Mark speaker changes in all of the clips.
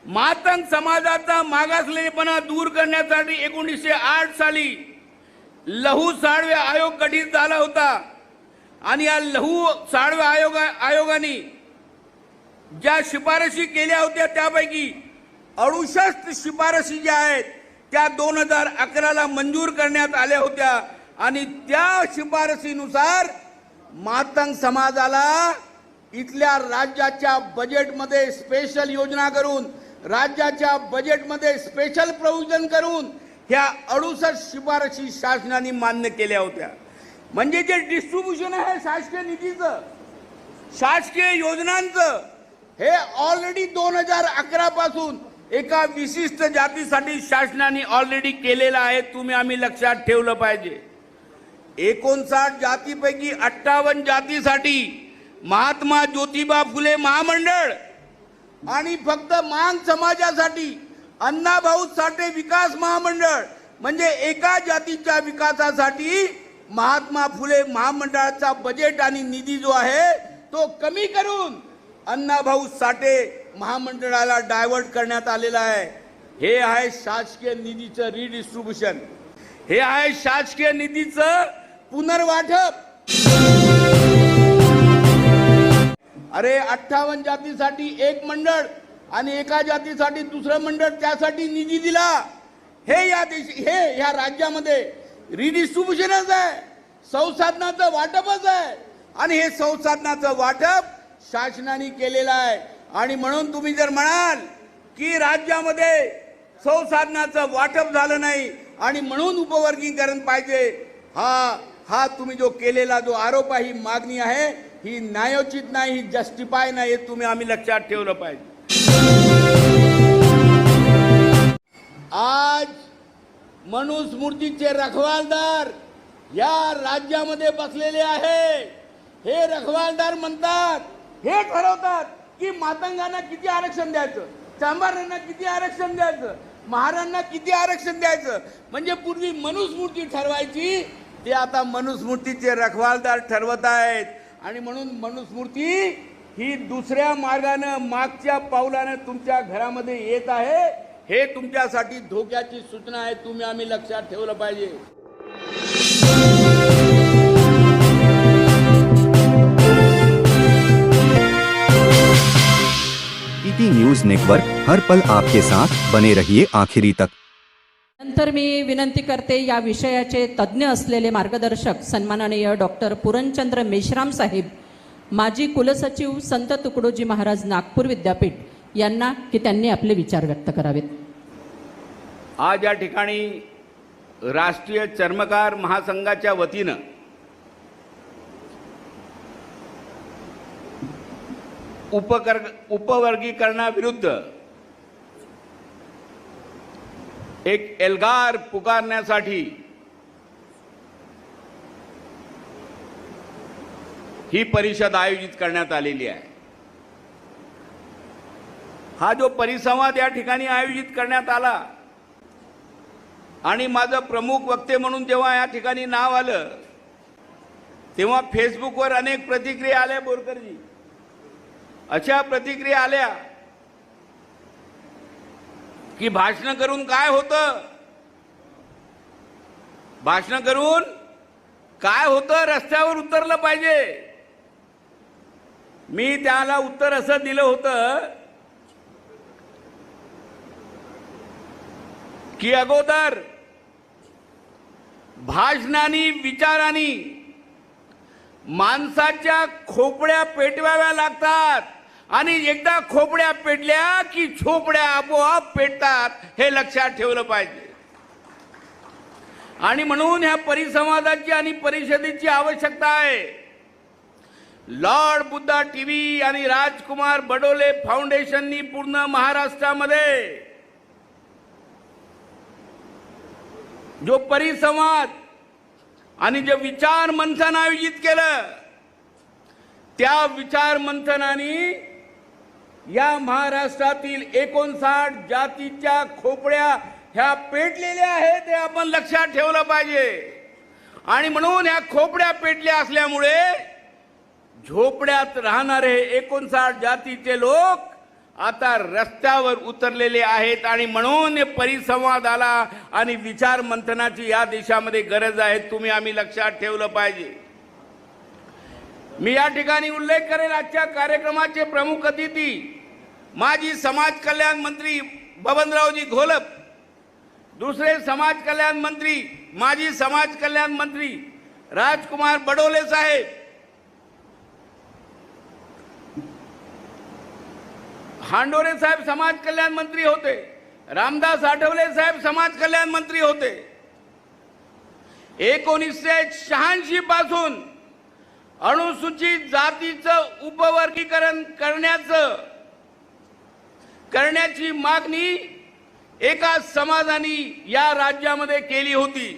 Speaker 1: मातंग समाजाचा मागासलेपणा दूर करण्यासाठी 1908 साली लहू साळवे आयोग गठीत झाला होता आणि या लहू साळवे आयोगाने ज्या शिफारशी केल्या होत्या त्यापैकी 68 शिफारशी ज्या आहेत त्या 2011 ला मंजूर करण्यात आल्या होत्या आणि त्या शिफारशीनुसार मातंग समाजाला इथल्या राज्याच्या बजेटमध्ये स्पेशल योजना करून राज्याच्या बजेटमध्ये स्पेशल प्रोव्हिजन करून ह्या 68 शिफारशी शासनाने मान्य केल्या होत्या। म्हणजे जे डिस्ट्रीब्युशन आहे शासकीय निधीचं शासकीय योजनांचं हे ऑलरेडी 2011 पासून एका विशिष्ट जातीसाठी शासनाने ऑलरेडी केलेलं आहे। तुम्ही आम्ही लक्षात ठेवलं पाहिजे। 59 जातीपैकी 58 जातीसाठी महात्मा ज्योतिबा फुले महामंडळ आणि फक्त मांग समाजासाठी अण्णाभाऊ साठे विकास महामंडळ म्हणजे एका जातीच्या विकासासाठी महात्मा फुले महामंडळाचा बजेट आणि निधी जो आहे तो कमी करून अण्णाभाऊ साठे महामंडळाला डायव्हर्ट करण्यात आलेला आहे। हे आहे शासकीय निधीचं रिडिस्ट्रीब्युशन, हे आहे शासकीय निधीचं पुनर्वाटप। अरे 58 जातीसाठी एक मंडळ आणि एका जातीसाठी दुसरं मंडळ त्यासाठी निधी दिला। हे या राज्यामध्ये रिडिस्ट्रीब्युशनच आहे, संसाधनाचं वाटपच आहे आणि हे संसाधनाचं वाटप शासनाने केलेलं आहे। आणि म्हणून तुम्ही जर म्हणाल की राज्यामध्ये संसाधनाचं वाटप झालं नाही आणि म्हणून उपवर्गीकरण पाहिजे, हा तुम्ही जो केलेला जो आरोप आहे, ही मागणी आहे, ही न्यायोचित नाही, ही जस्टिफाय नाही, हे तुम्ही आम्ही लक्षात ठेवलं पाहिजे। आज मनुस्मृतीचे रखवालदार या राज्यामध्ये बसलेले आहे। हे रखवालदार म्हणतात, हे ठरवतात की मातंगांना किती आरक्षण द्यायचं, चांभारांना किती आरक्षण द्यायचं, महारांना किती आरक्षण द्यायचं। म्हणजे पूर्वी मनुस्मृती ठरवायची, ते आता मनुस्मृतीचे रखवालदार ठरवत आहेत। आणि म्हणून मनुस्मृती ही दुसऱ्या मार्गाने मागच्या पावलाने तुमच्या घरामध्ये येत आहे। हे तुमच्यासाठी धोक्याची सूचना आहे, तुम्ही आम्ही लक्षात ठेवलं पाहिजे।
Speaker 2: ईटी न्यूज नेटवर्क, हर पल आपके साथ, बने रहिए आखिरी तक।
Speaker 3: नंतर मी विनंती करते या विषयाचे तज्ज्ञ असलेले मार्गदर्शक सन्माननीय डॉक्टर पूरणचंद्र मेश्राम साहेब, माजी कुलसचिव संत तुकडोजी महाराज नागपूर विद्यापीठ यांना की त्यांनी आपले विचार व्यक्त करावेत।
Speaker 1: आज या ठिकाणी राष्ट्रीय चर्मकार महासंघाच्या वतीनं उपवर्गीकरणाविरुद्ध एक एल्गार पुकारण्यासाठी ही परिषद आयोजित करण्यात आलेली आहे। हा जो परिसंवाद या ठिकाणी आयोजित करण्यात आला आणि माझं प्रमुख वक्ते म्हणून जेव्हा या ठिकाणी नाव आलं तेव्हा फेसबुकवर अनेक प्रतिक्रिया आल्या। बोरकरजी, अशा प्रतिक्रिया आल्या की भाषण करून काय होतं, भाषण करून काय होतं, रस्त्यावर उतरलं पाहिजे। मी त्याला उत्तर असं दिलं होतं की अगोदर भाषणानी विचारांनी माणसाच्या खोपड्या पेटवाव्या लागतात आणि एकदा खोपड्या पेटल्या की झोपड्या आपोआप पेटतात, हे लक्षात ठेवलं पाहिजे। आणि म्हणून ह्या परिसंवादाची आणि परिषदेची आवश्यकता आहे। लॉर्ड बुद्धा टीव्ही आणि राजकुमार बडोले फाउंडेशननी पूर्ण महाराष्ट्रामध्ये जो परिसंवाद आणि जे विचार मंथन आयोजित केलं, त्या विचार मंथनाने या महाराष्ट्रातील 59 जातीच्या खोपड्या ह्या पेटलेल्या आहेत, हे आपण लक्षात ठेवलं पाहिजे। आणि म्हणून ह्या खोपड्या पेटल्या असल्यामुळे झोपड्यात राहणारे 59 जातीचे लोक आता रस्त्यावर उतरलेले आहेत आणि म्हणून हे परिसंवादाला आणि विचार मंथनाची या देशामध्ये गरज आहे. तुम्ही आम्ही लक्षात ठेवलं पाहिजे. मी या ठिकाणी उल्लेख करेल आजच्या कार्यक्रमाचे प्रमुख अतिथी माजी समाज कल्याण मंत्री बबनरावजी घोलप, दुसरे समाज कल्याण मंत्री माजी समाज कल्याण मंत्री राजकुमार बडोले साहेब, हांडोरे साहेब समाज कल्याण मंत्री होते, रामदास आठवले साहेब समाज कल्याण मंत्री होते. 1986 पासून अनुसूचित जातीचं उपवर्गीकरण करण्याची मागणी एका समाजाने या राज्यामध्ये केली होती,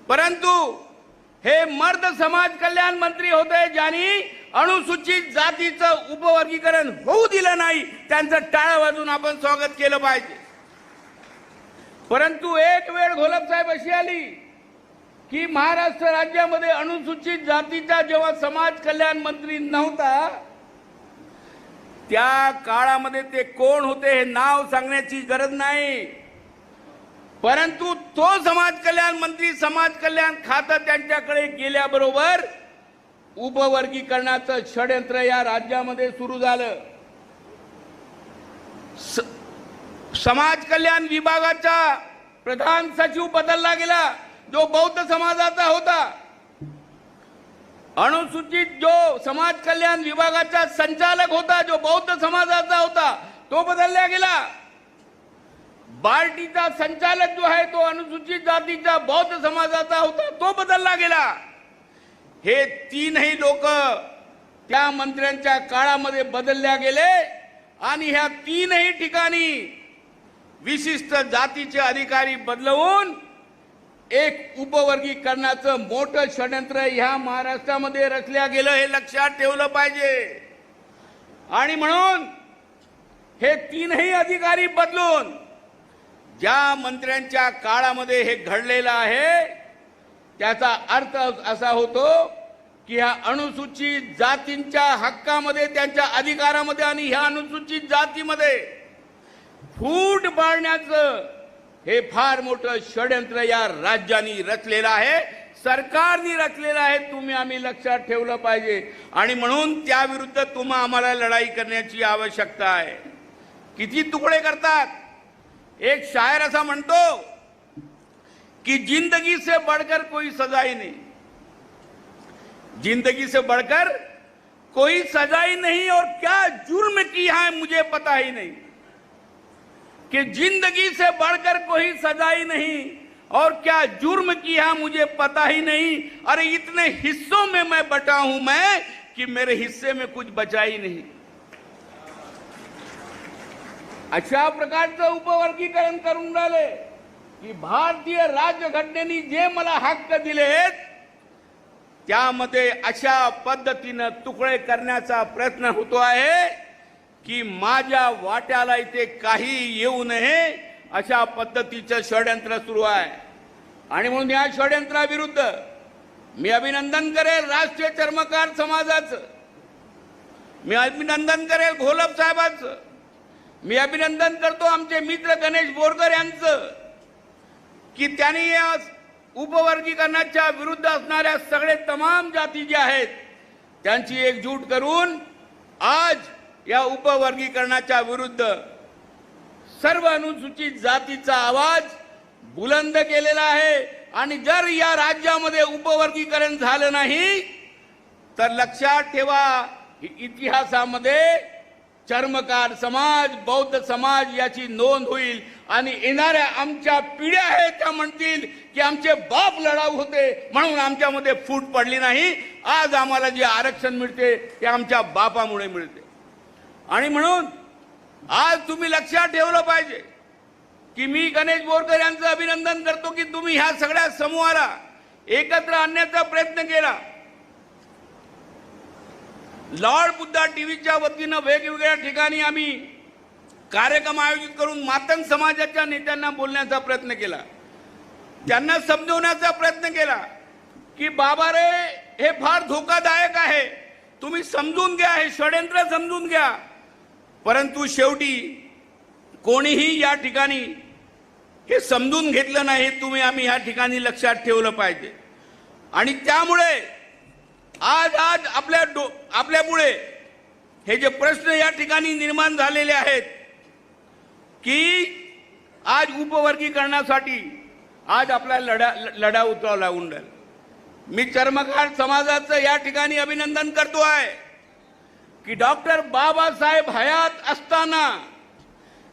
Speaker 1: परंतु हे मर्द समाज कल्याण मंत्री होते ज्यांनी अनुसूचित जातीचं उपवर्गीकरण होऊ दिलं नाही. त्यांचं टाळं वाजून आपण स्वागत केलं पाहिजे. परंतु एक वेळ घोलप साहेब अशी आली की महाराष्ट्र राज्यामध्ये अनुसूचित जातीचा जेव्हा समाज कल्याण मंत्री नव्हता, त्या काळामध्ये ते कोण होते हे नाव सांगण्याची गरज नाही, परंतु तो समाज कल्याण मंत्री समाज कल्याण खातं त्यांच्याकडे गेल्याबरोबर उपवर्गीकरणाचं षडयंत्र या राज्यामध्ये सुरू झालं. समाज कल्याण विभागाचा प्रधान सचिव बदलला गेला जो बौद्ध समाजाचा होता. अनुसूचित जो समाज कल्याण विभागाचा संचालक होता जो बौद्ध समाजाचा होता तो बदलला गेला. बार्टीचा संचालक जो आहे तो अनुसूचित जातीचा बौद्ध समाजाचा होता तो बदलला गेला. हे तीनही लोक त्या मंत्र्यांच्या काळामध्ये बदलल्या गेले आणि ह्या तीनही ठिकाणी विशिष्ट जातीचे अधिकारी बदलवून एक उपवर्गीकरणाचं मोठं षडयंत्र ह्या महाराष्ट्रामध्ये रचल्या गेलं हे लक्षात ठेवलं पाहिजे. आणि म्हणून हे तीनही अधिकारी बदलून ज्या मंत्र्यांच्या काळामध्ये हे घडलेलं आहे त्याचा अर्थ असा होतो की ह्या अनुसूचित जातींच्या हक्कामध्ये त्यांच्या अधिकारामध्ये आणि ह्या अनुसूचित जातीमध्ये फूट पाडण्याचं हे फार मोठं षडयंत्र या राज्याने रचलेलं आहे, सरकारने रचलेलं आहे. तुम्ही आम्ही लक्षात ठेवलं पाहिजे. आणि म्हणून त्या विरुद्ध तुम्हा आम्हाला लढाई करण्याची आवश्यकता आहे. किती तुकडे करतात. एक शायर असा म्हणतो कि जिंदगी से बढ़कर कोई सजा ही नहीं, जिंदगी से बढ़कर कोई सजा ही नहीं और क्या जुर्म किया है मुझे पता ही नहीं, कि जिंदगी से बढ़कर कोई सजा ही नहीं और क्या जुर्म किया मुझे पता ही नहीं. अरे इतने हिस्सों में मैं बटा हूं मैं कि मेरे हिस्से में कुछ बचा ही नहीं. अशा प्रकारचं उपवर्गीकरण करून राहिले की भारतीय राज्यघटनेने जे मला हक्क दिलेत त्यामध्ये अशा पद्धतीनं तुकडे करण्याचा प्रयत्न होतो आहे की माझ्या वाट्याला इथे काही येऊ नये अशा पद्धतीचं षडयंत्र सुरू आहे. आणि म्हणून या षडयंत्राविरुद्ध मी अभिनंदन करेल राष्ट्रीय चर्मकार समाजाचं, मी अभिनंदन करेल घोलप साहेबांचं, मी अभिनंदन करतो आमचे मित्र गणेश बोरकर यांचं की त्यांनी या उपवर्गीकरणाच्या विरुद्ध असणाऱ्या सगळे तमाम जाती ज्या आहेत त्यांची एकजूट करून आज या उपवर्गीकरणाच्या विरुद्ध सर्व अनुसूचित जातीचा आवाज बुलंद केलेला आहे. आणि जर या राज्यामध्ये उपवर्गीकरण झालं नाही तर लक्षात ठेवा इतिहासामध्ये चर्मकार समाज बौद्ध समाज याची नोंद होईल आणि येणाऱ्या आमच्या पिढ्या आहेत त्या म्हणतील की आमचे बाप लढाऊ होते म्हणून आमच्यामध्ये फूट पडली नाही. आज आम्हाला जे आरक्षण मिळते ते आमच्या बापामुळे मिळते. आणि म्हणून आज तुम्ही लक्षात ठेवलं पाहिजे की मी गणेश बोरकर यांचं अभिनंदन करतो की तुम्ही ह्या सगळ्या समूहाला एकत्र आणण्याचा प्रयत्न केला. लॉर्ड बुद्धा टीव्हीच्या वतीनं वेगवेगळ्या ठिकाणी आम्ही कार्यक्रम आयोजित करून मातंग समाजाच्या नेत्यांना बोलण्याचा प्रयत्न केला, त्यांना समजवण्याचा प्रयत्न केला की बाबा रे हे फार धोकादायक आहे, तुम्ही समजून घ्या, हे षडयंत्र समजून घ्या. परंतु शेवटी कोणीही या ठिकाणी हे समजून घेतलं नाही, हे तुम्ही आम्ही या ठिकाणी लक्षात ठेवलं पाहिजे. आणि त्यामुळे आज आपल्यापुढे हे जे प्रश्न या ठिकाणी निर्माण झालेले आहेत की आज उपवर्गीकरणासाठी आज आपल्याला लढा उतरावा लागून राहिला. मी चर्मकार समाजाचं या ठिकाणी अभिनंदन करतो आहे की डॉक्टर बाबासाहेब हयात असताना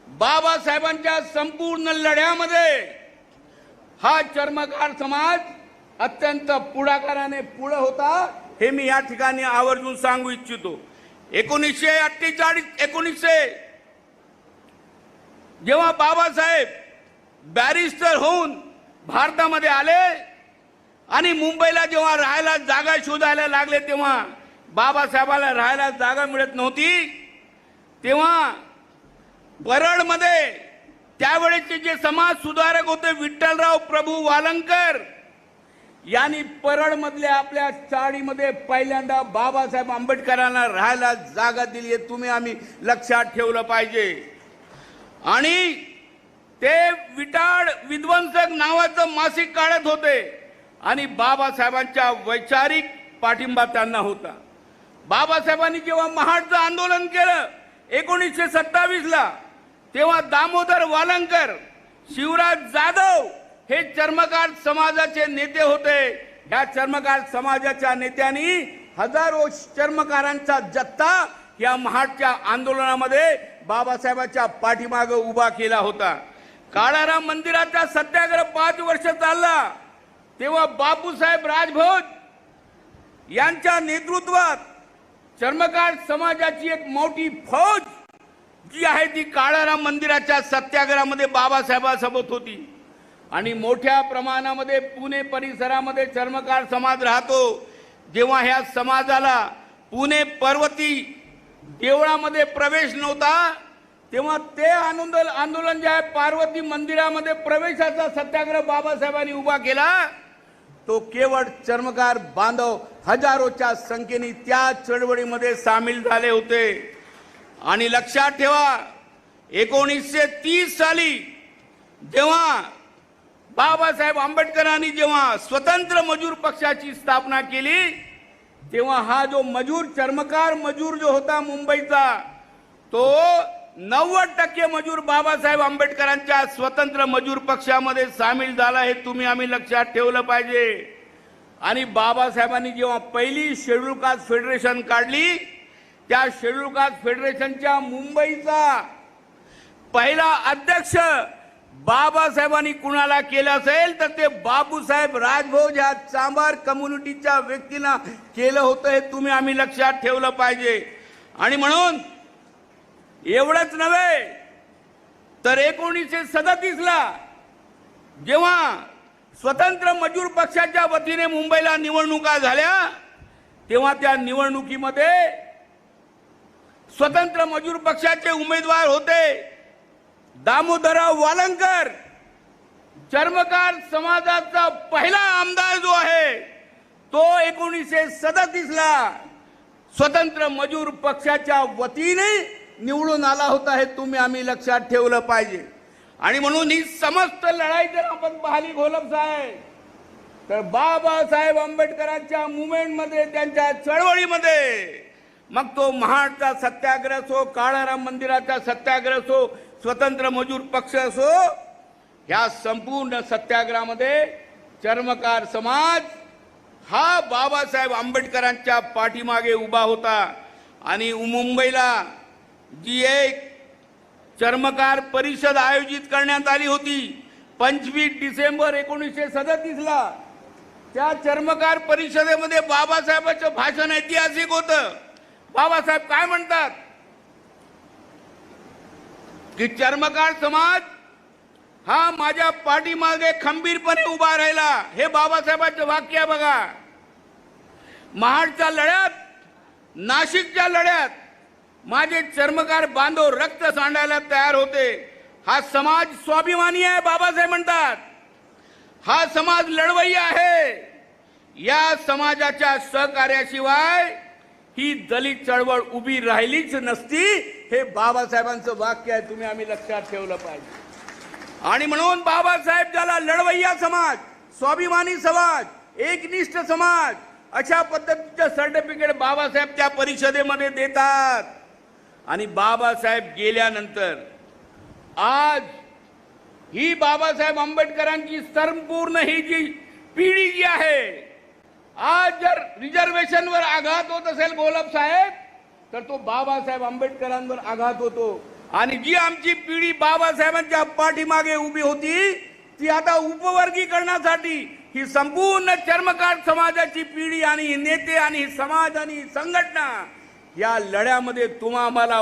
Speaker 1: बाबासाहेबांच्या संपूर्ण लढ्यामध्ये हा चर्मकार समाज अत्यंत पुढाकाराने पुढे होता, हे मी या ठिकाणी आवर्जून सांगू इच्छितो. 1948 जेव्हा बाबासाहेब बॅरिस्टर होऊन भारतामध्ये आले आणि मुंबईला जेव्हा राहायला जागा शोधायला लागले, तेव्हा बाबासाहेबाला राहायला जागा मिळत नव्हती. तेव्हा परळमध्ये त्यावेळेचे जे समाज सुधारक होते विठ्ठलराव प्रभू वालंकर यांनी परळमधल्या आपल्या चाळीमध्ये पहिल्यांदा बाबासाहेब आंबेडकरांना राहायला जागा दिली, हे तुम्ही आम्ही लक्षात ठेवलं पाहिजे. आणि ते विटाळ विध्वंसक नावाचं मासिक काढत होते आणि बाबासाहेबांच्या वैचारिक पाठिंबा त्यांना होता. बाबासाहेबांनी जेव्हा महाडचं आंदोलन केलं 1927ला, तेव्हा दामोदर वालंकर, शिवराज जाधव हे चर्मकार समाजाचे नेते होते. या चर्मकार समाजाच्या नेत्यांनी हजारो चर्मकारांचा जत्था या महाडच्या आंदोलनामध्ये बाबासाहेबांच्या पाठीमागे उभा केला होता. काळाराम मंदिराचा सत्याग्रह 5 वर्ष चालला, तेव्हा बापूसाहेब राजभोज यांच्या नेतृत्वात चर्मकार समाजाची एक मोठी फौज जी आहे ती काळाराम मंदिराच्या सत्याग्रहामध्ये बाबासाहेबांसोबत होती. आणि मोठ्या प्रमाणामध्ये पुणे परिसरामध्ये चर्मकार समाज राहतो. जेव्हा ह्या समाजाला पुणे पर्वती देवळामध्ये प्रवेश नव्हता, तेव्हा ते आंदोलन जे आहे पार्वती मंदिरामध्ये प्रवेशाचा सत्याग्रह बाबासाहेबांनी उभा केला. तो केवळ चर्मकार बांधव हजारोच्या संख्येने त्या चळवळीमध्ये सामील झाले होते. आणि लक्षात ठेवा 1930 साली जेव्हा बाबासाहेब आंबेडकरांनी जेव्हा स्वतंत्र मजूर पक्षाची स्थापना केली, तेव्हा हा जो चर्मकार मजूर जो होता मुंबईचा, तो 90% मजूर बाबासाहेब आंबेडकरांच्या स्वतंत्र मजूर पक्षामध्ये सामील झाला, हे तुम्ही आम्ही लक्षात ठेवलं पाहिजे. आणि बाबासाहेबांनी जेव्हा पहिली शेड्यूल कास्ट फेडरेशन काढली, त्या शेड्यूल कास्ट फेडरेशनच्या मुंबईचा पहिला अध्यक्ष बाबासाहेबांनी कुणाला केलं असेल तर ते बापूसाहेब राजभोज या चांभार कम्युनिटीच्या व्यक्तीला केलं होतं, हे तुम्ही आम्ही लक्षात ठेवलं पाहिजे. आणि म्हणून एवढंच नव्हे तर 1937ला जेव्हा स्वतंत्र मजूर पक्षाच्या वतीने मुंबईला निवडणुका झाल्या, तेव्हा त्या निवडणुकीमध्ये स्वतंत्र मजूर पक्षाचे उमेदवार होते दामोदरराव वालंकर. चर्मकार समाजाचा पहिला आमदार जो आहे तो 1937ला स्वतंत्र मजूर पक्षाच्या वतीने निवडून आला होता, हे तुम्ही आम्ही लक्षात ठेवलं पाहिजे. आणि म्हणून ही समस्त लढाई जर आपण पाहिली घोलप साहेब, तर बाबासाहेब आंबेडकरांच्या मुवमेंटमध्ये, त्यांच्या चळवळीमध्ये, मग तो महाडचा सत्याग्रह असो, काळाराम मंदिराचा सत्याग्रह असो, स्वतंत्र मजूर पक्ष असो, ह्या संपूर्ण सत्याग्रहामध्ये चर्मकार समाज हा बाबासाहेब आंबेडकरांच्या पाठीमागे उभा होता. आणि मुंबईला जी एक चर्मकार परिषद आयोजित करण्यात आली होती 25 डिसेंबर 1937ला, त्या चर्मकार परिषदेमध्ये बाबासाहेबांचं भाषण ऐतिहासिक होतं. बाबासाहेब काय म्हणतात की चर्मकार समाज हा माझ्या पाठीमागे खंबीरपणे उभा राहिला, हे बाबासाहेबांचं वाक्य आहे बघा. महाडच्या लढ्यात, नाशिकच्या लढ्यात माझे चर्मकार बांधव रक्त सांडायला तयार होते. हा समाज स्वाभिमानी आहे, बाबासाहेब म्हणतात. हा समाज लढवय्या आहे. या समाजाच्या सहकार्याशिवाय ही दलित चळवळ उभी राहिलीच नसती. हे बाबासाहेबांचं वाक्य आहे, तुम्ही आम्ही लक्षात ठेवलं पाहिजे. आणि म्हणून बाबासाहेब ज्याला लढवय्या समाज, स्वाभिमानी समाज, एकनिष्ठ समाज अशा पद्धतीचं सर्टिफिकेट बाबासाहेब त्या परिषदेमध्ये देतात. आणि बाबासाहेब गेल्यानंतर आज ही बाबासाहेब आंबेडकरांची संपूर्ण ही जी पिढी जी आहे, आज जर रिझर्वेशनवर आघात होत असेल गोलब साहेब, तर तो बाबासाहेब आंबेडकरांवर आघात होतो. आणि जी आमची पिढी बाबासाहेबांच्या पाठीमागे उभी होती, ती आता उपवर्गीकरणासाठी ही संपूर्ण चर्मकार समाजाची पिढी आणि ही नेते आणि ही समाज आणि ही संघटना या लढ्यामध्ये तुम्हाला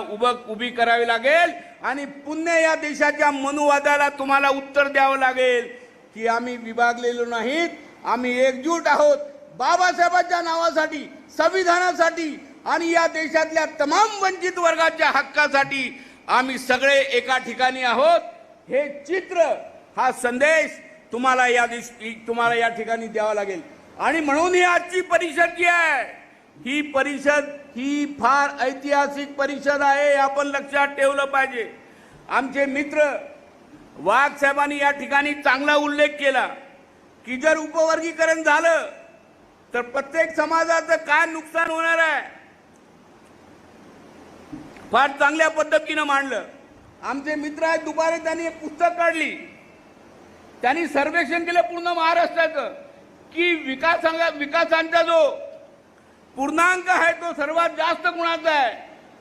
Speaker 1: उभी करावी लागेल. आणि पुन्हा या देशाच्या मनुवादाला तुम्हाला उत्तर द्यावं लागेल की आम्ही विभागलेलो नाहीत, आम्ही एकजूट आहोत. बाबासाहेबांच्या नावासाठी, संविधानासाठी आणि या देशातल्या तमाम वंचित वर्गाच्या हक्कासाठी आम्ही सगळे एका ठिकाणी आहोत. हे चित्र, हा संदेश तुम्हाला या ठिकाणी द्यावा लागेल. आणि म्हणून ही आजची परिषद जी आहे, ही परिषद ही फार ऐतिहासिक परिषद आहे, आपण लक्षात ठेवलं पाहिजे. आमचे मित्र वाघ साहेबांनी या ठिकाणी चांगला उल्लेख केला की जर उपवर्गीकरण झालं तर प्रत्येक समाजाचं काय नुकसान होणार आहे, फार चांगल्या पद्धतीनं मांडलं. आमचे मित्र आहेत, दुपारी त्यांनी एक पुस्तक काढली, त्यांनी सर्वेक्षण केलं पूर्ण महाराष्ट्राचं की विकासांचा जो पूर्णांक आहे तो सर्वात जास्त कुणाचा आहे.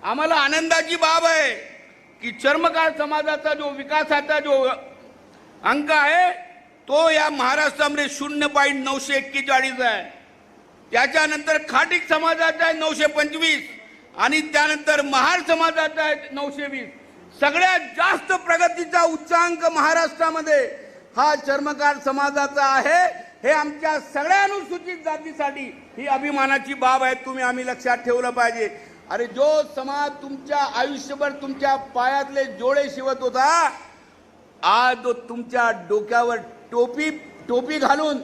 Speaker 1: आम्हाला आनंदाची बाब आहे की चर्मकार समाजाचा जो विकासाचा जो अंक आहे तो या महाराष्ट्रामध्ये 0.941 आहे. त्याच्यानंतर खाटीक समाजाचा आहे 925 आणि त्यानंतर महार समाजाचा आहे 920. सगळ्यात जास्त प्रगतीचा उच्चांक महाराष्ट्रामध्ये हा चर्मकार समाजाचा आहे. हे आमच्या सगळ्या अनुसूचित जातीसाठी ही अभिमानाची बाब आहे, तुम्ही आम्ही लक्षात ठेवलं पाहिजे. अरे जो समाज तुमच्या आयुष्यभर तुमच्या पायातले जोडे शिवत होता, आज तो तुमच्या डोक्यावर टोपी घालून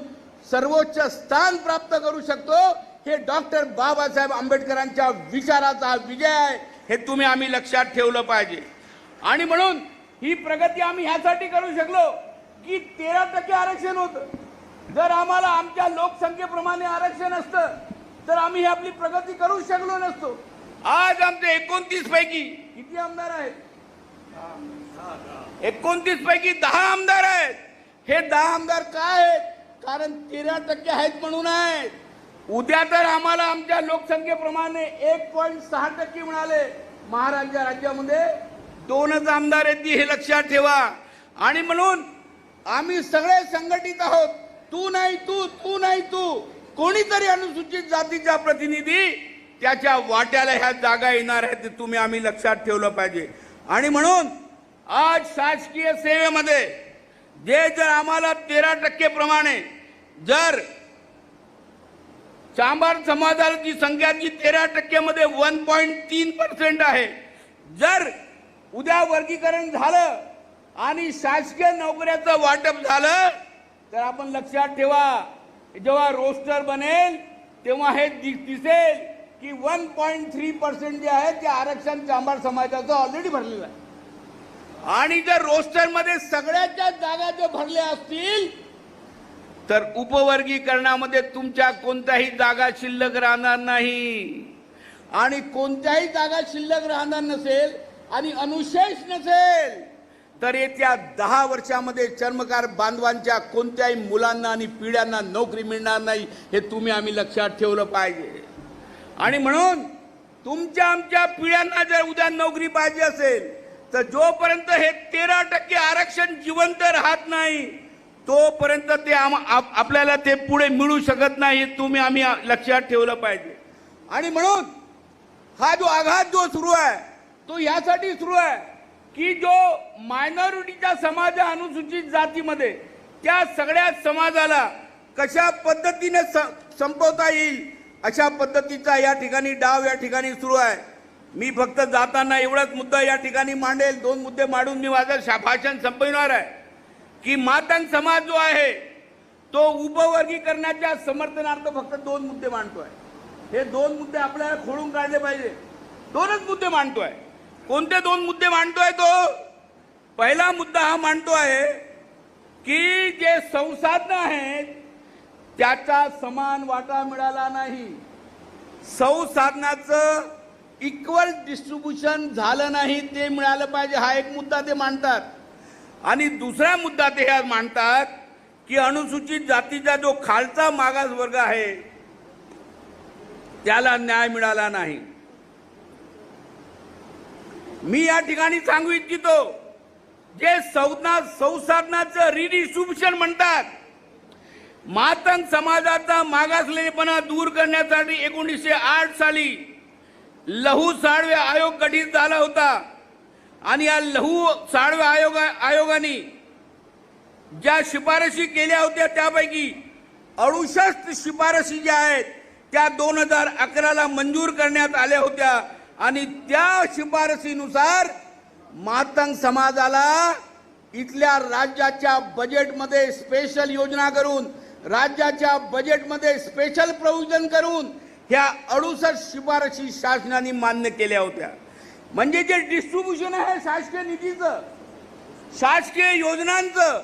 Speaker 1: सर्वोच्च स्थान प्राप्त करू शकतो. हे डॉक्टर बाबासाहेब आंबेडकरांच्या विचाराचा विजय आहे, हे तुम्ही आम्ही लक्षात ठेवलं पाहिजे. आणि म्हणून ही प्रगती आम्ही ह्यासाठी करू शकलो की 13% आरक्षण होतं. जर आम्हाला आमच्या लोकसंख्येप्रमाणे आरक्षण असतं तर आम्ही ही आपली प्रगती करू शकलो नसतो. आज आमचे 29 पैकी किती आमदार आहेत? 29 पैकी 10 आमदार आहेत. हे 10 आमदार काय आहेत? कारण 13% आहेत म्हणून आहेत. उद्या तर आम्हाला आमच्या लोकसंख्येप्रमाणे 1.6% मिळाले. महाराष्ट्र राज्यामध्ये 2च आमदार आहेत, हे लक्षात ठेवा. आणि म्हणून आम्ही सगळे संघटित आहोत. तू नाही तू कोणीतरी अनुसूचित जातीचा प्रतिनिधी त्याच्या वाट्याला ह्या जागा येणार आहेत, ते तुम्ही आम्ही लक्षात ठेवलं पाहिजे. आणि म्हणून आज शासकीय सेवेमध्ये जर आम्हाला 13% प्रमाणे जर चांभार समाजाची संख्या जी 13% मध्ये 1.3% आहे, जर उद्या वर्गीकरण झालं आणि शासकीय नोकऱ्याचं वाटप झालं तर आपण लक्षात ठेवा, जेव्हा रोस्टर बनेल तेव्हा हे दिसेल की 1.3% जे आहे ते आरक्षण चांभार समाजाचं ऑलरेडी भरलेलं आहे. आणि जर रोस्टर मध्ये सगळ्याच्या जागा जर भरल्या असतील तर उपवर्गीकरणामध्ये तुमच्या कोणत्याही जागा शिल्लक राहणार नाही. आणि कोणत्याही जागा शिल्लक राहणार नसेल आणि अनुशेष नसेल तर येत्या 10 वर्षामध्ये चर्मकार बांधवांच्या कोणत्याही मुलांना आणि पिढ्यांना नोकरी मिळणार नाही, हे तुम्ही आम्ही लक्षात ठेवलं पाहिजे. आणि म्हणून तुमच्या आमच्या पिढ्यांना जर उद्या नोकरी पाहिजे असेल तर जोपर्यंत हे 13% आरक्षण जिवंत राहत नाही तोपर्यंत ते आपल्याला ते पुढे मिळू शकत नाही, हे तुम्ही आम्ही लक्षात ठेवलं पाहिजे. आणि म्हणून हा जो आघात जो सुरू आहे तो यासाठी सुरू आहे की जो मायनॉरिटीचा समाज आहे अनुसूचित जातीमध्ये, त्या सगळ्या समाजाला कशा पद्धतीने संपवता येईल अशा पद्धतीचा या ठिकाणी डाव या ठिकाणी सुरू आहे. मी फक्त जाताना एवढाच मुद्दा या ठिकाणी मांडेल, 2 मुद्दे मांडून मी माझं भाषण संपवणार आहे की मातंग समाज जो आहे तो उपवर्गीकरणाच्या समर्थनार्थ फक्त 2 मुद्दे मांडतोय. हे दोन मुद्दे आपल्याला खोडून काढले पाहिजे. दोनच मुद्दे मांडतोय. कोणते दोन मुद्दे मांडतोय तो? पहिला मुद्दा हा मांडतोय की जे संसाधनं आहेत त्याचा समान वाटा मिळाला नाही, संसाधनाचं इक्वल डिस्ट्रीब्युशन झालं नाही, ते मिळालं पाहिजे. हा एक मुद्दा ते मांडतात. आणि दुसरा मुद्दा ते ह्या मांडतात की अनुसूचित जातीचा जो खालचा मागास वर्ग आहे त्याला न्याय मिळाला नाही. मी या ठिकाणी सांगू इच्छितो, जे संसाधनाचं रिडिस्ट्रीब्युशन म्हणतात, मातंग समाजाचा मागासलेपणा दूर करण्यासाठी 1908 साली लहू साळवे आयोग गठीत झाला होता. आणि या लहू साळवे आयोगाने ज्या शिफारशी केल्या होत्या त्यापैकी 68 शिफारशी ज्या आहेत त्या 2011ला मंजूर करण्यात आल्या होत्या. आणि त्या शिफारशीनुसार मातंग समाजाला इथल्या राज्याच्या बजेटमध्ये स्पेशल योजना करून, राज्याच्या बजेटमध्ये स्पेशल प्रोव्हिजन करून ह्या 68 शिफारशी शासनाने मान्य केल्या होत्या. म्हणजे जे डिस्ट्रीब्युशन आहे शासकीय निधीचं, शासकीय योजनांचं,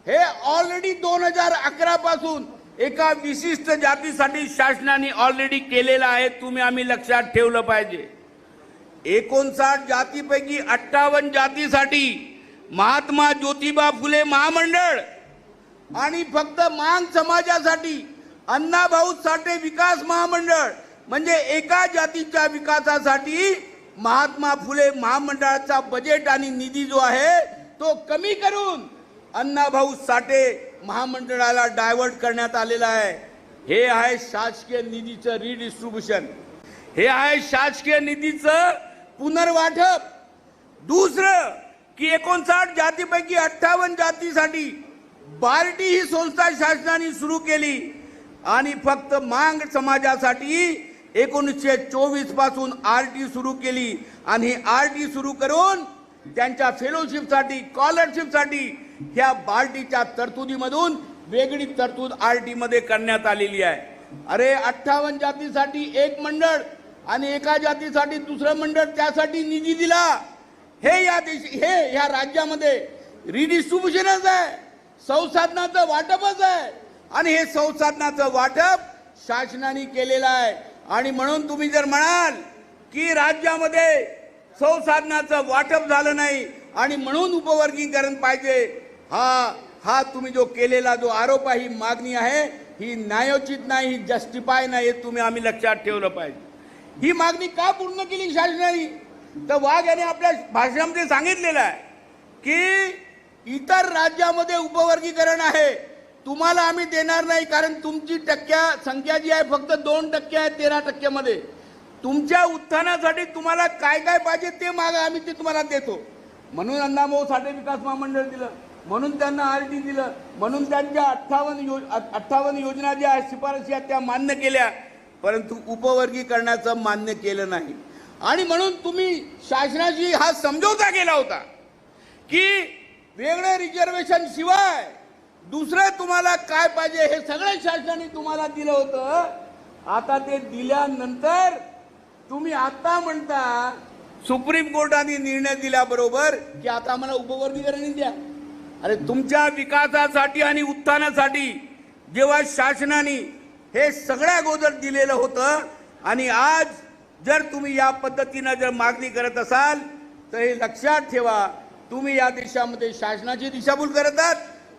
Speaker 1: हे ऑलरेडी 2011 पासून एका विशिष्ट जातीसाठी शासनाने ऑलरेडी केलेलं आहे. आम्ही लक्षात ठेवलं पाहिजे. 59 जातीपैकी 58 जातीसाठी महात्मा ज्योतिबा फुले महामंडळ आणि फक्त मांग समाजासाठी अण्णाभाऊ साठे विकास महामंडळ, म्हणजे एका जातीच्या विकासासाठी महात्मा फुले महामंडळाचा बजेट आणि निधी जो आहे तो कमी करून अण्णाभाऊ साठे महामंडळाला डायव्हर्ट करण्यात आलेला आहे. हे आहे शासकीय निधीचं रिडिस्ट्रीब्युशन, हे आहे शासकीय निधीचं पुनर्वाटप. दुसरं की 59 जातीपैकी 58 जातीसाठी बार्टी ही संस्था शासनाने सुरू केली आणि फक्त मांग समाजासाठी 1924 पासून आरटी सुरू केली. आणि ही आरटी सुरू करून त्यांच्या फेलोशिपसाठी, स्कॉलरशिपसाठी ह्या बार्टीच्या तरतुदीमधून वेगळी तरतूद आरटी मध्ये करण्यात आलेली आहे. अरे 58 जातीसाठी एक मंडळ आणि एका जातीसाठी दुसरं मंडळ, त्यासाठी निधी दिला. हे या राज्यामध्ये रिडिस्ट्रीब्युशनच आहे, संसाधनाचं वाटपच आहे. आणि हे संसाधनाचं वाटप शासनाने केलेलं आहे. आणि म्हणून तुम्ही जर म्हणाल की राज्यामध्ये संसाधनाचं वाटप झालं नाही आणि म्हणून उपवर्गीकरण पाहिजे, हा तुम्ही जो केलेला जो आरोप आहे, ही मागणी आहे, ही न्यायोचित नाही, ही जस्टिफाय नाही. हे आम्ही लक्षात ठेवलं पाहिजे. ही मागणी का पूर्ण केली शासनाने? तर वाघ यांनी आपल्या भाषणामध्ये सांगितलेलं आहे की इतर राज्यामध्ये उपवर्गीकरण आहे, तुम्हाला आम्ही देणार नाही, कारण तुमची संख्या जी आहे फक्त 2% आहे 13% मध्ये. तुमच्या उत्थानासाठी तुम्हाला काय काय पाहिजे ते मागा, आम्ही ते तुम्हाला देतो. म्हणून अण्णाभाऊ साठे विकास महामंडळ दिलं, म्हणून त्यांना आरटी दिलं, म्हणून त्यांच्या 58 योजना ज्या शिफारशी आहेत त्या मान्य केल्या, परंतु उपवर्गीकरणाचं मान्य केलं नाही. आणि म्हणून तुम्ही शासनाशी हा समझोता केला होता की वेगळे रिझर्वेशन शिवाय दुसरं तुम्हाला काय पाहिजे हे सगळं शासनाने तुम्हाला दिलं होतं. आता ते दिल्यानंतर तुम्ही आता म्हणता सुप्रीम कोर्टाने निर्णय दिल्याबरोबर की आता आम्हाला उपवर्गीकरण द्या. अरे तुमच्या विकासासाठी आणि उत्थानासाठी जेव्हा शासनाने हे सगळ्या अगोदर दिलेलं होतं आणि आज जर तुम्ही या पद्धतीने जर मागणी करत असाल तर हे लक्षात ठेवा, तुम्ही या देशामध्ये शासनाची दिशाभूल करत आहात,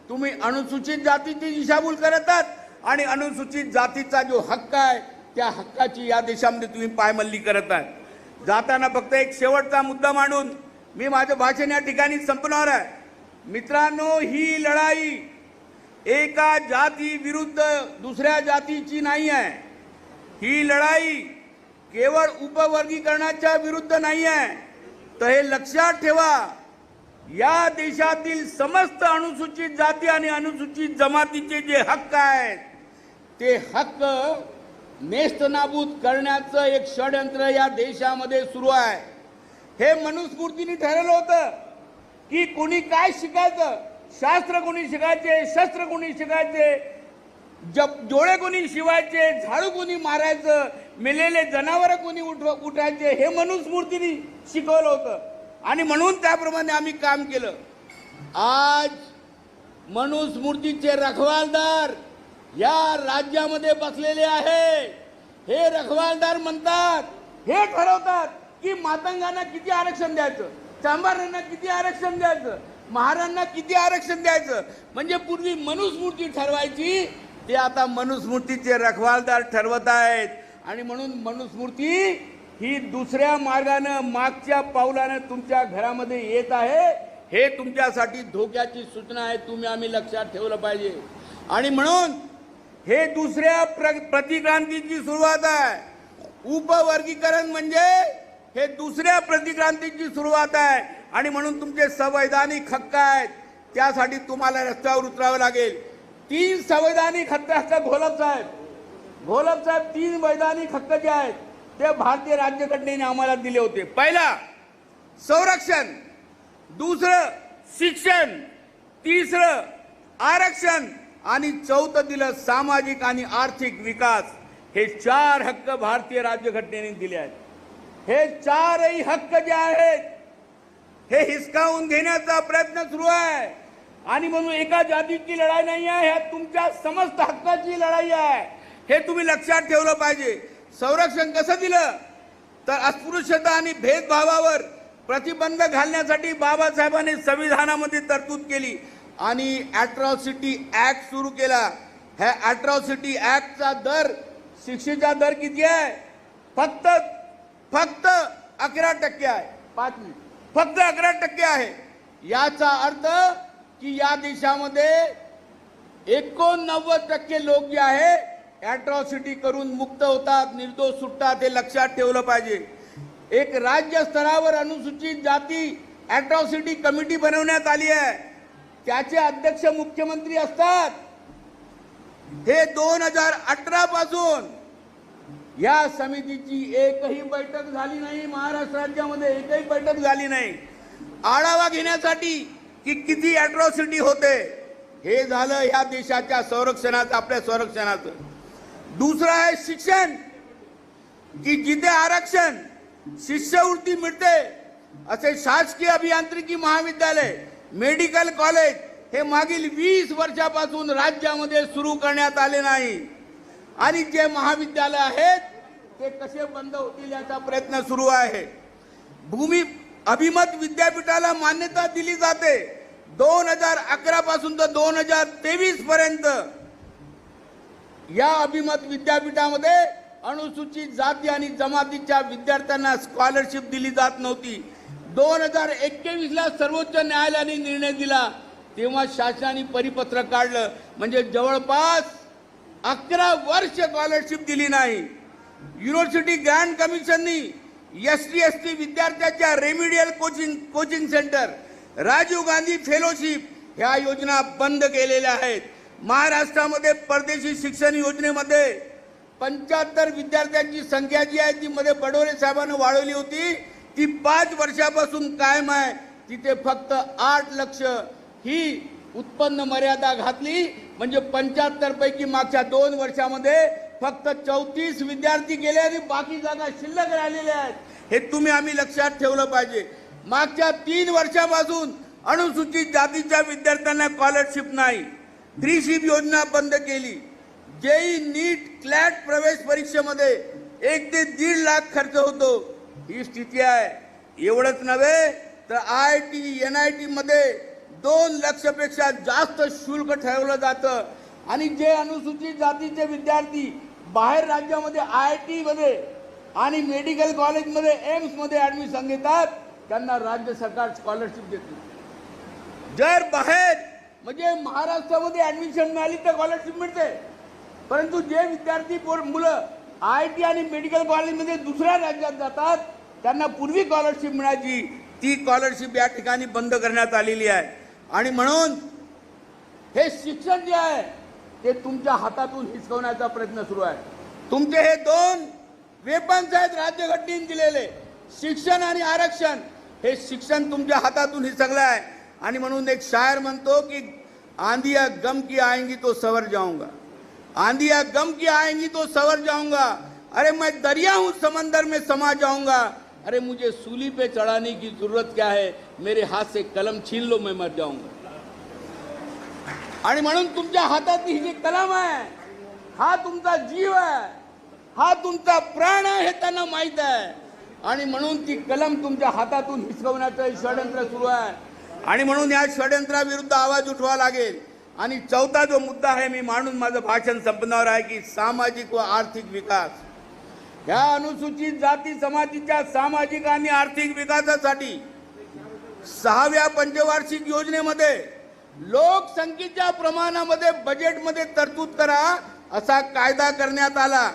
Speaker 1: तुम्ही अनुसूचित जातीची दिशाभूल करत आहात आणि अनुसूचित जातीचा जो हक्क आहे त्या हक्काची या देशामध्ये तुम्ही पायमल्ली करत आहात. जाताना फक्त एक शेवटचा मुद्दा मांडून मी माझं भाषण या ठिकाणी संपवणार आहे. मित्रांनो, ही लढाई एका जाती विरुद्ध दुसऱ्या जातीची नाही आहे. ही लढाई केवळ उपवर्गीकरणाच्या विरुद्ध नाही आहे. तर हे लक्षात ठेवा, या देशातील समस्त अनुसूचित जाती आणि अनुसूचित जमातीचे जे हक्क आहेत ते हक्क नेस्तनाबूत करण्याचं एक षडयंत्र या देशामध्ये सुरू आहे. हे मनुस्मृतीने ठरवलं होतं की कोणी काय शिकायचं, शास्त्र कोणी शिकायचे, शस्त्र कोणी शिकायचे, जोडे कोणी शिवायचे, झाडू कोणी मारायचं, मेलेले जनावर कोणी उठायचे हे मनुस्मृतीने शिकवलं होतं आणि म्हणून त्याप्रमाणे आम्ही काम केलं. आज मनुस्मृतीचे रखवालदार या राज्यामध्ये बसलेले आहे. हे रखवालदार म्हणतात, हे ठरवतात की मातंगांना किती आरक्षण द्यायचं, चांभारांना किती आरक्षण द्यायचं, महारांना किती आरक्षण द्यायचं. म्हणजे पूर्वी मनुस्मृती ठरवायची, ते आता मनुस्मृतीचे रखवालदार ठरवत आहेत. आणि म्हणून मनुस्मृती ही दुसऱ्या मार्गानं मागच्या पावलानं तुमच्या घरामध्ये येत आहे. हे तुमच्यासाठी धोक्याची सूचना आहे, तुम्ही आम्ही लक्षात ठेवलं पाहिजे. आणि म्हणून हे दुसऱ्या प्रतिक्रांतीची सुरुवात आहे. उपवर्गीकरण म्हणजे हे दुसऱ्या प्रतिक्रांतीची सुरुवात आहे. आणि म्हणून तुमचे संवैधानिक हक्क आहेत, त्यासाठी तुम्हाला रस्त्यावर उतरावं लागेल. 3 संवैधानिक हक्क घोलप साहेब 3 वैधानिक हक्क जे आहेत ते भारतीय राज्यघटनेने आम्हाला दिले होते. पहिला संरक्षण, दुसरं शिक्षण, तिसरं आरक्षण आणि चौथं दिलं सामाजिक आणि आर्थिक विकास. हे 4 हक्क भारतीय राज्यघटनेने दिले आहेत. हे 4ही हक्क जे आहेत हे हिसकावून घेण्याचा प्रयत्न सुरू आहे. आणि म्हणून एका जातीची लढाई नाही आहे, ह्या तुमच्या समस्त हक्काची लढाई आहे. हे तुम्ही लक्षात ठेवलं पाहिजे. संरक्षण कसं दिलं तर अस्पृश्यता आणि भेदभावावर प्रतिबंध घालण्यासाठी बाबासाहेबांनी संविधानामध्ये तरतूद केली आणि अॅट्रॉसिटी ऍक्ट सुरू केला. ह्या अॅट्रॉसिटी ऍक्टचा दर, शिक्षेचा दर किती आहे? फक्त 11% आहे. 5 मिनिट, फक्त 11% आहे. याचा अर्थ की या देशामध्ये 89% लोक जे आहे अॅट्रॉसिटी करून मुक्त होतात, निर्दोष सुटतात. हे लक्षात ठेवलं पाहिजे. एक राज्य स्तरावर अनुसूचित जाती अॅट्रॉसिटी कमिटी बनवण्यात आली आहे. त्याचे अध्यक्ष मुख्यमंत्री असतात. हे 2018 पासून या समितीची एकही बैठक झाली नाही. महाराष्ट्र राज्यामध्ये एकही बैठक झाली नाही आढावा घेण्यासाठी की किती अॅट्रॉसिटी होते. हे झालं ह्या देशाच्या संरक्षणाचं, आपल्या संरक्षणाचं. दुसरं आहे शिक्षण, की जिथे आरक्षण, शिष्यवृत्ती मिळते असे शासकीय अभियांत्रिकी महाविद्यालय, मेडिकल कॉलेज हे मागील 20 वर्षापासून राज्यामध्ये सुरू करण्यात आले नाही. आणि जे महाविद्यालय आहेत ते कसे बंद होतील याचा प्रयत्न सुरू आहे. भूमी अभिमत विद्यापीठाला मान्यता दिली जाते. 2011 पासून तर 2023 पर्यंत या अभिमत विद्यापीठामध्ये अनुसूचित जाती आणि जमातीच्या विद्यार्थ्यांना स्कॉलरशिप दिली जात नव्हती. 2021 ला सर्वोच्च न्यायालयाने निर्णय दिला, तेव्हा शासनाने परिपत्र काढलं. म्हणजे जवळपास 11 वर्ष स्कॉलरशिप दिली नाही. युनिव्हर्सिटी ग्रँट कमिशननी ST विद्यार्थ्यांच्या remedial coaching centre, Rajiv Gandhi fellowship ह्या योजना बंद केलेल्या आहेत. महाराष्ट्रामध्ये परदेशी शिक्षण योजनेमध्ये 75 विद्यार्थ्यांची संख्या जी आहे ती मध्ये बडोले साहेबांनी वाढवली होती, ती 5 वर्षापासून कायम आहे. तिथे फक्त 8 लक्ष ही उत्पन्न मर्यादा घातली. म्हणजे 75 पैकी मागच्या 2 वर्षामध्ये फक्त 34 विद्यार्थी गेले आणि बाकी जागा शिल्लक राहिलेल्या आहेत. हे तुम्ही आम्ही लक्षात ठेवलं पाहिजे. मागच्या 3 वर्षापासून अनुसूचित जातीच्या विद्यार्थ्यांना स्कॉलरशिप नाही. त्रिशिप योजना बंद केली. जेई, नीट, क्लॅट प्रवेश परीक्षेमध्ये 1 ते 1.5 लाख खर्च होतो. ही स्थिती आहे. एवढंच नव्हे तर IIT, NIT मध्ये 2 लक्षपेक्षा जास्त शुल्क ठेवलं जातं. आणि जे अनुसूचित जातीचे विद्यार्थी बाहेर राज्यामध्ये IIT मध्ये आणि मेडिकल कॉलेजमध्ये, एम्स मध्ये ऍडमिशन घेतात त्यांना राज्य सरकार स्कॉलरशिप देते. जर बाहेर म्हणजे महाराष्ट्रामध्ये ऍडमिशन मिळाली तर स्कॉलरशिप मिळते, परंतु जे विद्यार्थी मुलं IIT आणि मेडिकल कॉलेजमध्ये दुसऱ्या राज्यात जातात त्यांना पूर्वी स्कॉलरशिप मिळायची, ती स्कॉलरशिप या ठिकाणी बंद करण्यात आलेली आहे. आणि म्हणून हे शिक्षण जे आहे ते तुमच्या हातातून हिसकवण्याचा प्रयत्न सुरू आहे. तुमचे हे 2 वेपन्स आहेत राज्यघटनेने दिलेले, शिक्षण आणि आरक्षण. हे शिक्षण तुमच्या हातातून हिसकलं आहे. आणि म्हणून एक शायर म्हणतो की आंधिया गम की आएंगी तो सवर जाऊंगा, आंधिया गम की आएंगी तो सवर जाऊंगा. अरे मैं दरिया हूं समंदर में समा जाऊंगा, अरे मुझे सूली पे चढ़ाने की जरूरत क्या है, मेरे हाथ से कलम छीन लो मैं मर जाऊंगा. आणि म्हणून तुमच्या हातात ही जी कलम आहे, हा तुमचा जीव आहे, हा तुमचा प्राण आहे हे त्यांना माहित आहे. आणि म्हणून ती कलम तुमच्या हातातून हिसकवण्याचं षडयंत्र सुरू आहे. आणि म्हणून या षडयंत्राविरुद्ध आवाज उठवावा लागेल. आणि चौथा जो मुद्दा आहे मी मांडून माझं भाषण संपवणार आहे की सामाजिक व आर्थिक विकास. या अनुसूचित जाती समाजाच्या सामाजिक आणि आर्थिक विकासासाठी 6व्या पंचवार्षिक योजनेमध्ये लोकसंख्येच्या प्रमाणामध्ये बजेटमध्ये तरतूद करा असा कायदा करण्यात आला.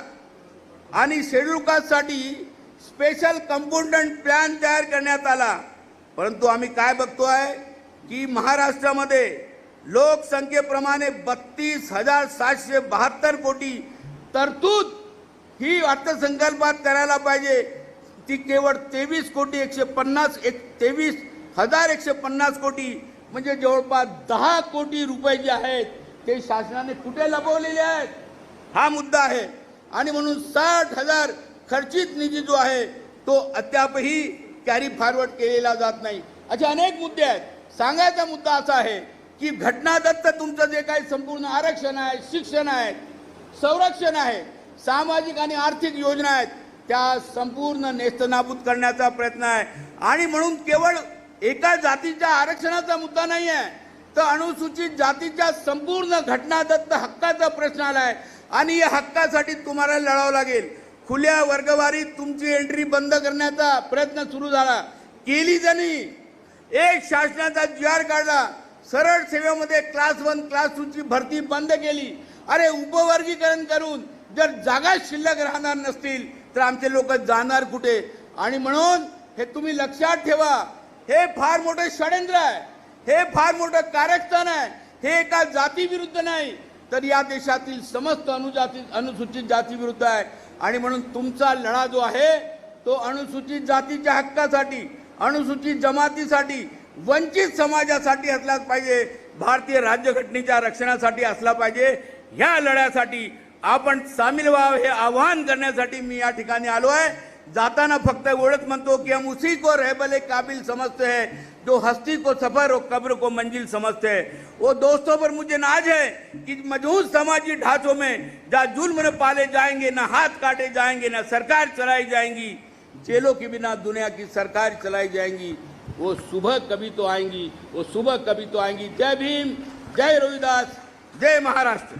Speaker 1: आणि शेड्यूल कास्टसाठी स्पेशल कंपोनंट प्लॅन तयार करण्यात आला. परंतु आम्ही काय बघतोय की महाराष्ट्रामध्ये लोकसंख्येप्रमाणे 32,772 कोटी तरतूद ही अर्थसंकल्पात करायला पाहिजे. ती केवळ 23,150 कोटी म्हणजे जवळपास 10 कोटी रुपये जे आहेत ते शासनाने कुठे लपवलेले आहेत हा मुद्दा आहे. आणि म्हणून 60,000 खर्चित निधी जो आहे तो अद्यापही कॅरी फॉरवर्ड केलेला जात नाही. असे अनेक मुद्दे आहेत. सांगायचा मुद्दा असा आहे की घटनादत्त तुमचं जे काही संपूर्ण आरक्षण आहे, शिक्षण आहे, संरक्षण आहे, सामाजिक आणि आर्थिक योजना आहेत त्या संपूर्ण नेस्तनाबूत करण्याचा प्रयत्न आहे. आणि म्हणून केवळ एका जातीच्या आरक्षणाचा मुद्दा नाही आहे, तर अनुसूचित जातीच्या संपूर्ण घटनादत्त हक्काचा प्रश्न आलाय. आणि या हक्कासाठी तुम्हाला लढावं लागेल. खुल्या वर्गवारीत तुमची एंट्री बंद करण्याचा प्रयत्न सुरू झाला, केली त्यांनी. एक शासनाचा GR काढला, सरळ सेवेमध्ये क्लास 1 क्लास 2 ची भरती बंद केली. अरे उपवर्गीकरण करून जर जागा शिल्लक राहणार नसतील तर आमचे लोक जाणार कुठे. आणि म्हणून हे तुम्ही लक्षात ठेवा, हे फार मोठे षडयंत्र आहे, हे फार मोठं कारस्थान आहे. हे एका जाती विरुद्ध नाही तर या देशातील समस्त अनुसूचित जाती विरुद्ध आहे. आणि म्हणून तुमचा लढा जो आहे तो अनुसूचित जातीच्या हक्कासाठी, अनुसूचित जमातीसाठी, वंचित समाजासाठी असलाच पाहिजे, भारतीय राज्यघटनेच्या रक्षणासाठी असला पाहिजे. ह्या लढ्यासाठी आपण सामील व्हावं हे आवाहन करण्यासाठी मी या ठिकाणी आलो आहे. जाताना फक्त एवढंच म्हणतो की हम उसी को रहबले काबिल समझते हैं जो हस्ती को सफर और कब्र को मंजिल समझते हैं. वो दोस्तों पर मुझे नाज है कि मजबूत समाजी ढांचों में जहाँ जुल्म न पाले जाएंगे, ना हाथ काटे जाएंगे, ना सरकार चलाई जाएंगी, जेलों के बिना दुनिया की सरकार चलाई जाएंगी, वो सुबह कभी तो आएंगी, वो सुबह कभी तो आएंगी. जय भीम, जय रविदास, जय महाराष्ट्र.